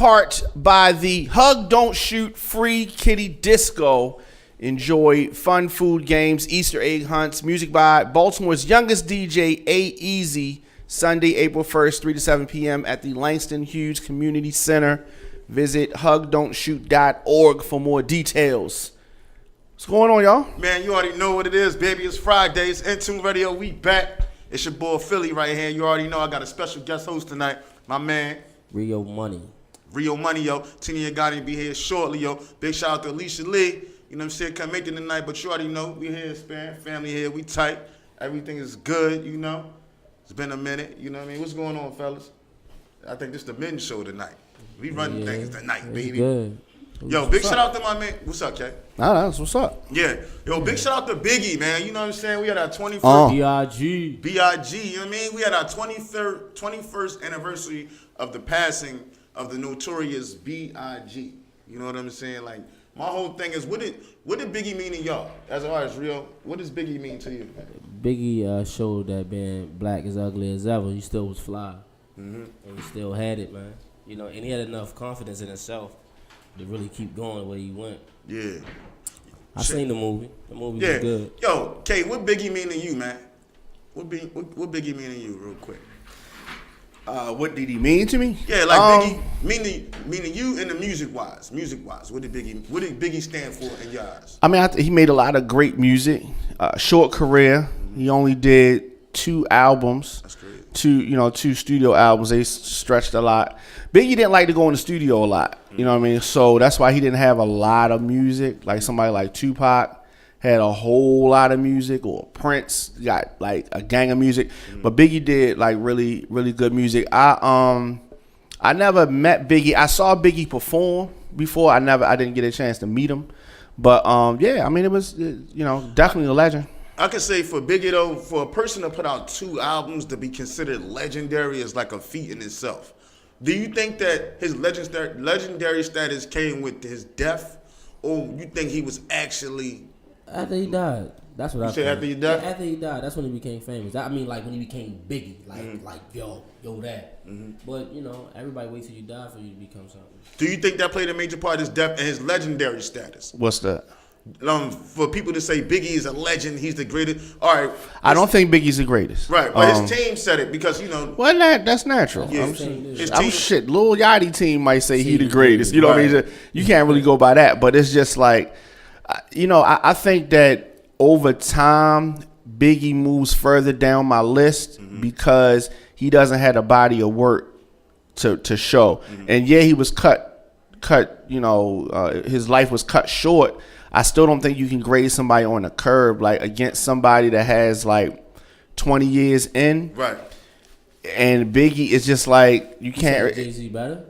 part by the Hug Don't Shoot Free Kitty Disco. Enjoy fun food games, Easter egg hunts, music by Baltimore's youngest DJ, A-Easy, Sunday, April 1st, 3 to 7 p.m. at the Langston Hughes Community Center. Visit hugdon'tshoot.org for more details. What's going on, y'all? Man, you already know what it is, baby. It's Friday. It's Intune Radio. We back. It's your boy Philly right here. You already know I got a special guest host tonight. My man. Rio Money, yo. Tina Gotti be here shortly, yo. Big shout out to Alicia Lee. You know what I'm saying? Can't make it tonight, but you already know. We here, Span. Family here. We tight. Everything is good, you know. It's been a minute. You know what I mean? What's going on, fellas? I think this is the men's show tonight. We run things tonight, baby. Good. Yo, big shout out to my man. What's up, Kay? That's what's up. Yeah. Yo, big shout out to Biggie, man. You know what I'm saying? We had our 21st. B.I.G. You know what I mean? We had our 21st anniversary of the passing of the Notorious B.I.G. You know what I'm saying? Like, my whole thing is, what did Biggie mean to y'all? As far as real, what does Biggie mean to you? Biggie showed that being black is ugly as ever. He still was fly. Mm-hmm. And he still had it, man. You know, and he had enough confidence in himself to really keep going where he went. Yeah. I seen the movie. The movie was good. Yo, Kay, what Biggie mean to you, man? What Biggie mean to you, real quick? What did he mean to me? Yeah, like Biggie mean to you in the music wise. What did Biggie stand for in your eyes? I mean, he made a lot of great music. Short career. He only did 2 albums. That's great. 2 studio albums. They stretched a lot. Biggie didn't like to go in the studio a lot. You know what I mean? So that's why he didn't have a lot of music. Like somebody like Tupac had a whole lot of music, or Prince got like a gang of music. But Biggie did like really, really good music. I never met Biggie. I saw Biggie perform before. I didn't get a chance to meet him. But yeah, I mean, it was definitely a legend. I could say for Biggie though, for a person to put out 2 albums to be considered legendary is like a feat in itself. Do you think that his legendary status came with his death, or you think he was actually after he died? That's what I said. After he died. Yeah, after he died, that's when he became famous. I mean, like when he became Biggie, like yo that. Mm-hmm. But everybody waits till you die for you to become something. Do you think that played a major part of his death and his legendary status? What's that? For people to say Biggie is a legend, he's the greatest. All right, I don't think Biggie's the greatest. Right, but his team said it because Well, that's natural. Yeah, shit. Lil Yachty team might say he the greatest. You know what I mean? You can't really go by that, but it's just like, I think that over time Biggie moves further down my list because he doesn't have a body of work to show, and he was cut. His life was cut short. I still don't think you can grade somebody on a curb like against somebody that has like 20 years in. Right. And Biggie is just like you can't. Jay-Z better?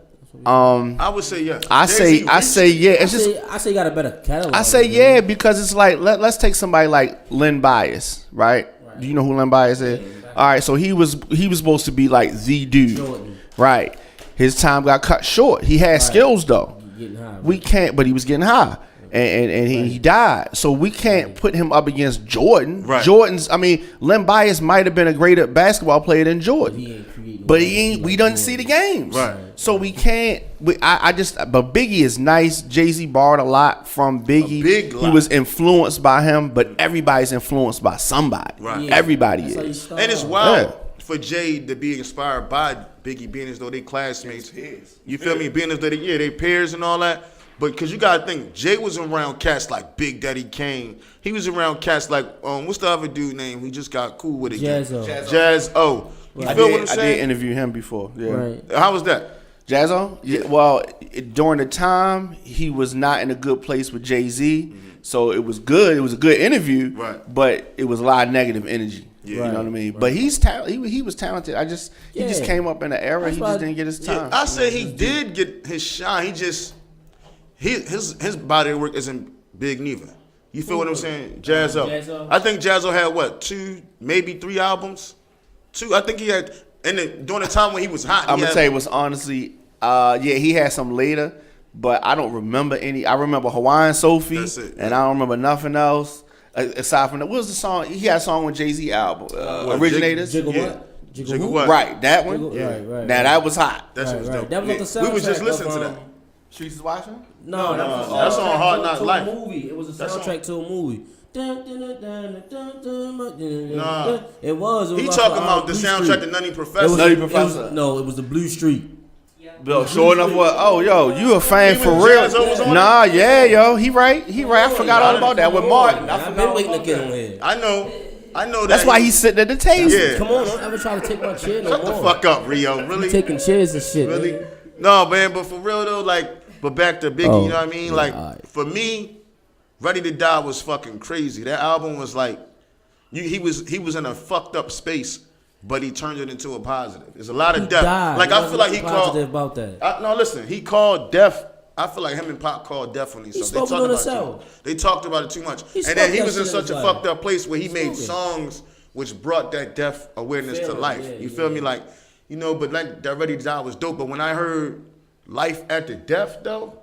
I would say yeah. I say yeah. I say he got a better catalog. I say yeah because it's like let's take somebody like Len Bias, right? Do you know who Len Bias is? All right, so he was supposed to be like the dude, Jordan. Right? His time got cut short. He had skills though. We can't, but he was getting high. And he died. So we can't put him up against Jordan. Right. Len Bias might have been a greater basketball player than Jordan. But we don't see the games. Right. So we can't. But Biggie is nice. Jay-Z borrowed a lot from Biggie. He was influenced by him, but everybody's influenced by somebody. Right. Yeah. Everybody is. And it's wild for Jay to be inspired by Biggie, being as though they classmates. You feel me? Being as though they peers and all that. But because you gotta think, Jay was around cats like Big Daddy Kane. He was around cats like what's the other dude name? We just got cool with it. Jazz-O. You feel what I'm saying? I did interview him before. Yeah. Right. How was that? Jazz-O? Yeah. Well, during the time he was not in a good place with Jay-Z, so it was good. It was a good interview, right? But it was a lot of negative energy. Yeah. You know what I mean? Right. But he was talented. He just came up in an era. He just didn't get his time. Yeah, I say he did get his shine. He just his body of work isn't big neither. You feel what I'm saying? Jazz-O. I think Jazz-O had 2, maybe 3 albums. 2. I think he had during the time when he was hot. I'm gonna tell you, it was honestly, he had some later, but I don't remember any. I remember Hawaiian Sophie, and I don't remember nothing else aside from that. What was the song? He had a song with Jay-Z album, Originators. Jiggle what? Jigga what? Right, that one. Right. Now that was hot. That shit was dope. That was on the soundtrack. We was just listening to that. Streets is watching. No, that's on Hard Knock Life. Movie. It was a soundtrack to a movie. Nah, it was. He talking about the soundtrack to Nutty Professor. It was the Blue Street. Bill, sure enough, what? Oh, yo, you a fan for real? Nah, yeah, yo, he right. I forgot all about that with Martin. I've been waiting to get on here. I know that. That's why he's sitting at the table. Yeah. Come on, don't ever try to take my chair no more. Shut the fuck up, Rio. Really? You taking chairs and shit. Really? Man. No, man. But for real though, but back to Biggie. You know what I mean? Right. For me, Ready to Die was fucking crazy. That album was he was in a fucked up space. But he turned it into a positive. There's a lot of death. I feel like he called. About that. No, listen. He called death. I feel like him and Pop called death on these songs. They talked about it too much. And then he was in such a fucked up place where he made songs which brought that death awareness to life. You feel me? But that Ready to Die was dope. But when I heard Life After Death, though,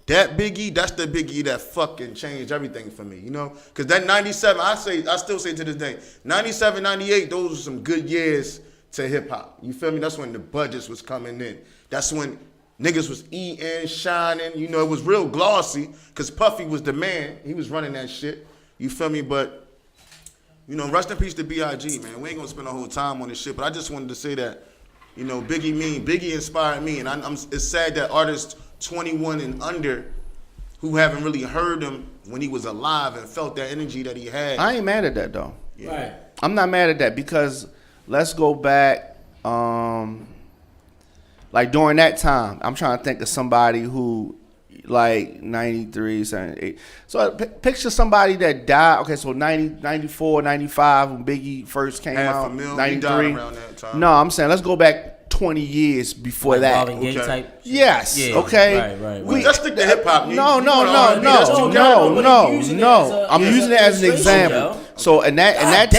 that Biggie, that's the Biggie that fucking changed everything for me, Because that 97, I still say to this day, 97, 98, those were some good years to hip-hop. You feel me? That's when the budgets was coming in. That's when niggas was eating, shining. It was real glossy because Puffy was the man. He was running that shit. You feel me? But, rest in peace to B.I.G., man. We ain't going to spend a whole time on this shit, but I just wanted to say that, Biggie inspired me, and it's sad that artists 21 and under who haven't really heard him when he was alive and felt that energy that he had. I ain't mad at that though. Yeah. Right. I'm not mad at that because let's go back during that time. I'm trying to think of somebody who 93, 78. So picture somebody that died. Okay, so 90, 94, 95 when Biggie first came out. 93. Around that time. No, I'm saying let's go back 20 years before that. Marvin Gaye type. Yes. Yeah. Right. Let's stick to hip hop. No. I'm using it as an example. So in that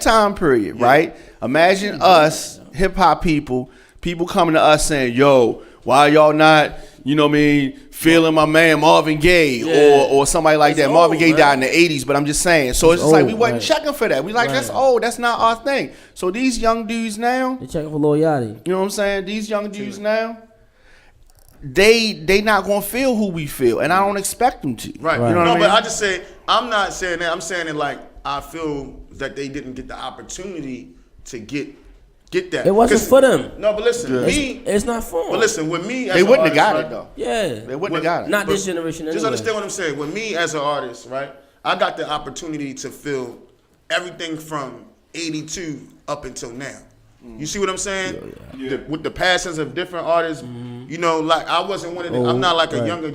time period, right? Imagine us hip hop people coming to us saying, "Yo, why y'all not, feeling my man Marvin Gaye or somebody like that." Marvin Gaye died in the 80s, but I'm just saying. So it's just we wasn't checking for that. We that's old. That's not our thing. So these young dudes now, they checking for Lil Yachty. You know what I'm saying? These young dudes now, they not gonna feel who we feel, and I don't expect them to. Right. You know what I mean? But I just say I'm not saying that. I'm saying it I feel that they didn't get the opportunity to get that. It wasn't for them. No, but listen, it's not for them. But listen, with me, they wouldn't have got it though. Yeah, they wouldn't have got it. Not this generation. Just understand what I'm saying. With me as an artist, right? I got the opportunity to feel everything from '82 up until now. You see what I'm saying? Yeah. With the passions of different artists, I wasn't one of them. I'm not like a younger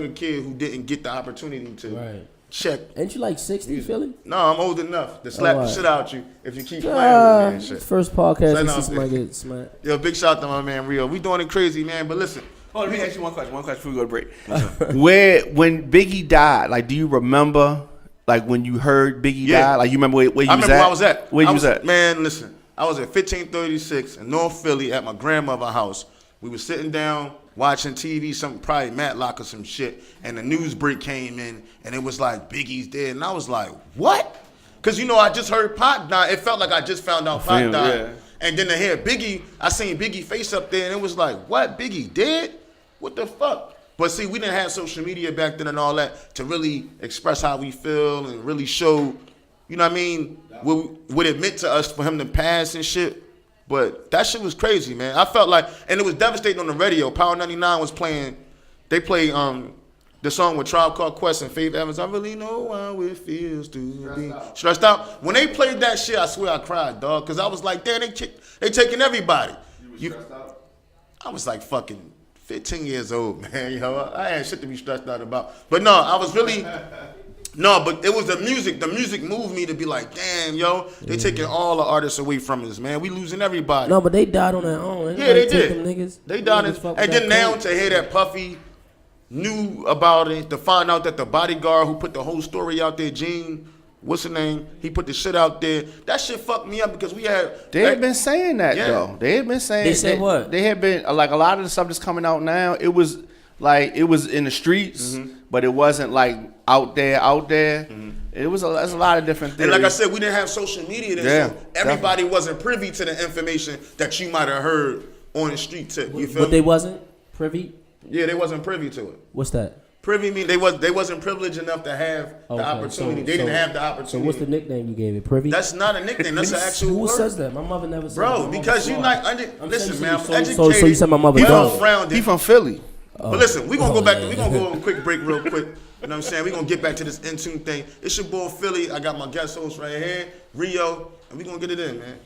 kid who didn't get the opportunity to check. Ain't you 60, Philly? No, I'm old enough to slap the shit out you if you keep playing with me and shit. First podcast, somebody get smacked. Yo, big shout out to my man Rio. We doing it crazy, man. But listen. Let me ask you one question before we go to break. When Biggie died, do you remember, when you heard Biggie die? You remember where you was at? I remember where I was at. Where you was at? Man, listen. I was at 1536 in North Philly at my grandmother's house. We was sitting down watching TV, probably Matlock or some shit, and the news break came in, and it was like, Biggie's dead. And I was like, what? Because, I just heard Pac die. It felt like I just found out Pac died. Yeah. And then to hear Biggie, I seen Biggie face up there, and it was like, what? Biggie dead? What the fuck? But see, we didn't have social media back then and all that to really express how we feel and really show, what it meant to us for him to pass and shit. But that shit was crazy, man. I felt like, and it was devastating on the radio. Power 99 was playing, they played the song with Tribe Called Quest and Faith Evans. I really know how it feels to be stressed out. When they played that shit, I swear I cried, dog, because I was like, damn, they taking everybody. You was stressed out? I was like fucking 15 years old, man. I had shit to be stressed out about. But no, I was really... No, but it was the music. The music moved me to be like, damn, yo, they taking all the artists away from us, man. We losing everybody. No, but they died on their own. They did. Them niggas. They died. And then now to hear that Puffy knew about it, to find out that the bodyguard who put the whole story out there, Gene, what's his name? He put the shit out there. That shit fucked me up because we had... They had been saying that, though. They had been saying... They said what? They had been, a lot of the stuff that's coming out now, it was... like it was in the streets, but it wasn't like out there. It was there's a lot of different things. And like I said, we didn't have social media then, so everybody wasn't privy to the information that you might have heard on the street tip. You feel me? But they wasn't privy? Yeah, they wasn't privy to it. What's that? Privy mean they wasn't privileged enough to have the opportunity. They didn't have the opportunity. So what's the nickname you gave it? Privy? That's not a nickname. That's an actual Who word. says that? My mother never said Bro, that. because you not listen, man. I'm educated. So you said my mother don't. He from Philly. But listen, we're gonna go back. We're gonna go on a quick break real quick. You know what I'm saying? We're gonna get back to this in tune thing. It's your boy Philly. I got my guest host right here, Rio, and we're gonna get it in, man.